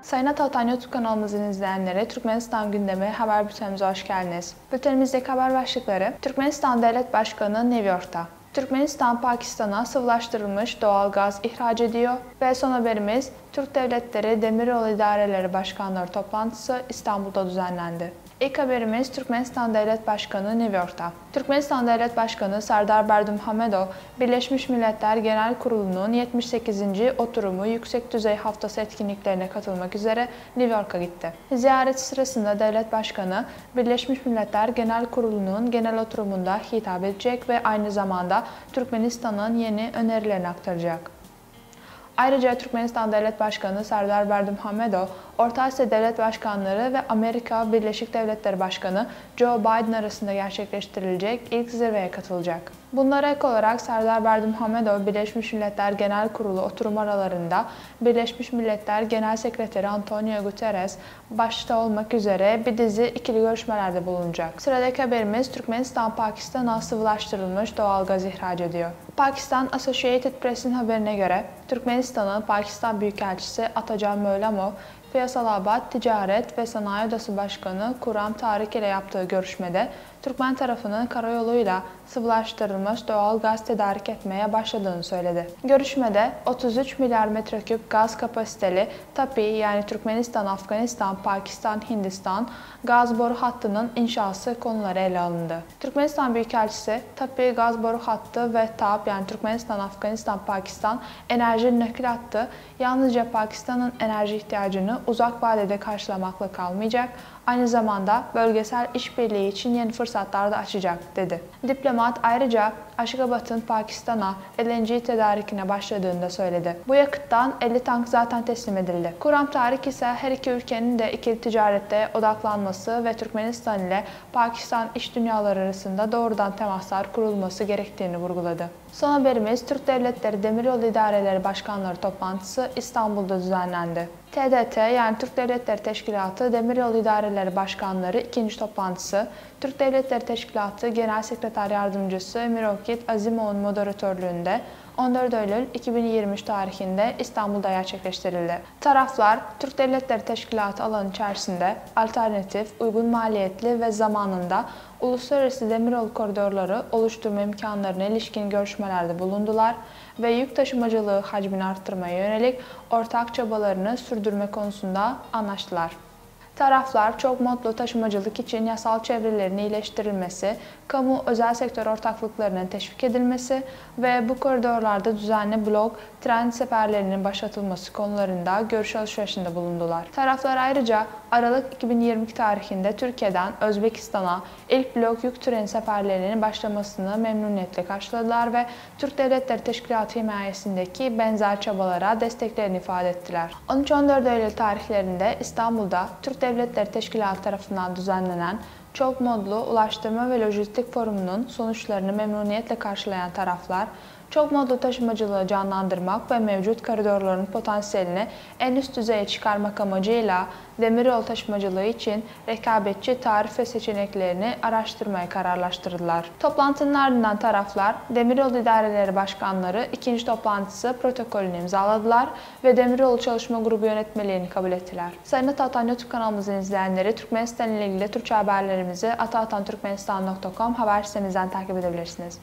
Sayın Atatan YouTube kanalımızın izleyenleri, Türkmenistan gündemi haber bültenimize hoş geldiniz. Bültenimizdeki haber başlıkları: Türkmenistan Devlet Başkanı New York'ta. Türkmenistan, Pakistan'a sıvılaştırılmış doğal gaz ihraç ediyor. Ve son haberimiz, Türk Devletleri Demiryolu İdareleri Başkanları toplantısı İstanbul'da düzenlendi. İlk haberimiz Türkmenistan Devlet Başkanı New York'ta. Türkmenistan Devlet Başkanı Sardar Berdimuhamedov, Birleşmiş Milletler Genel Kurulu'nun 78. oturumu yüksek düzey haftası etkinliklerine katılmak üzere New York'a gitti. Ziyareti sırasında Devlet Başkanı, Birleşmiş Milletler Genel Kurulu'nun genel oturumunda hitap edecek ve aynı zamanda Türkmenistan'ın yeni önerilerini aktaracak. Ayrıca Türkmenistan Devlet Başkanı Sardar Berdimuhamedov, Orta Asya Devlet Başkanları ve Amerika Birleşik Devletleri Başkanı Joe Biden arasında gerçekleştirilecek ilk zirveye katılacak. Bunlara ek olarak Sardar Berdimuhamedov, Birleşmiş Milletler Genel Kurulu oturum aralarında Birleşmiş Milletler Genel Sekreteri Antonio Guterres başta olmak üzere bir dizi ikili görüşmelerde bulunacak. Sıradaki haberimiz Türkmenistan, Pakistan'a sıvılaştırılmış doğal gaz ihraç ediyor. Pakistan Associated Press'in haberine göre Türkmenistan'ın Pakistan Büyükelçisi Atacan Mevlamov, Feysalabad Ticaret ve Sanayi Odası Başkanı Kuram Tarik ile yaptığı görüşmede Türkmen tarafının karayoluyla sıvılaştırılmış doğal gaz tedarik etmeye başladığını söyledi. Görüşmede 33 milyar metreküp gaz kapasiteli TAPI yani Türkmenistan, Afganistan, Pakistan, Hindistan gaz boru hattının inşası konuları ele alındı. Türkmenistan Büyükelçisi TAPI gaz boru hattı ve TAP yani Türkmenistan, Afganistan, Pakistan enerji nakil hattı yalnızca Pakistan'ın enerji ihtiyacını uzak vadede karşılamakla kalmayacak, aynı zamanda bölgesel işbirliği için yeni fırsatlar da açacak, dedi. Diplomat ayrıca Aşgabat'ın Pakistan'a LNG tedarikine başladığını da söyledi. Bu yakıttan 50 tank zaten teslim edildi. Kuram Tarik ise her iki ülkenin de ikili ticarette odaklanması ve Türkmenistan ile Pakistan iş dünyaları arasında doğrudan temaslar kurulması gerektiğini vurguladı. Son haberimiz Türk Devletleri Demiryolu İdareleri Başkanları toplantısı İstanbul'da düzenlendi. TDT yani Türk Devletleri Teşkilatı Demiryolu İdareleri Başkanları 2. toplantısı Türk Devletleri Teşkilatı Genel Sekreter Yardımcısı Mirokit Azimov'un moderatörlüğünde 14 Eylül 2023 tarihinde İstanbul'da gerçekleştirildi. Taraflar, Türk Devletleri Teşkilatı alanı içerisinde alternatif, uygun maliyetli ve zamanında uluslararası demiryolu koridorları oluşturma imkanlarına ilişkin görüşmelerde bulundular ve yük taşımacılığı hacmini arttırmaya yönelik ortak çabalarını sürdürme konusunda anlaştılar. Taraflar, çok modlu taşımacılık için yasal çevrelerin iyileştirilmesi, kamu-özel sektör ortaklıklarının teşvik edilmesi ve bu koridorlarda düzenli blok tren seferlerinin başlatılması konularında görüş alışverişinde bulundular. Taraflar ayrıca Aralık 2022 tarihinde Türkiye'den Özbekistan'a ilk blok yük treni seferlerinin başlamasını memnuniyetle karşıladılar ve Türk Devletleri Teşkilatı himayesindeki benzer çabalara desteklerini ifade ettiler. 13-14 Eylül tarihlerinde İstanbul'da Türk Devletleri Teşkilatı tarafından düzenlenen Çok Modlu Ulaştırma ve Lojistik Forumu'nun sonuçlarını memnuniyetle karşılayan taraflar, çok modlu taşımacılığı canlandırmak ve mevcut koridorların potansiyelini en üst düzeye çıkarmak amacıyla demiryolu taşımacılığı için rekabetçi tarif ve seçeneklerini araştırmaya kararlaştırdılar. Toplantının ardından taraflar, Demiryolu İdareleri Başkanları 2. toplantısı protokolünü imzaladılar ve Demiryolu Çalışma Grubu yönetmeliğini kabul ettiler. Sayın Atatan YouTube kanalımızın izleyenleri, Türkmenistan ile ilgili Türkçe haberlerimizi atatanturkmenistan.com haber sitemizden takip edebilirsiniz.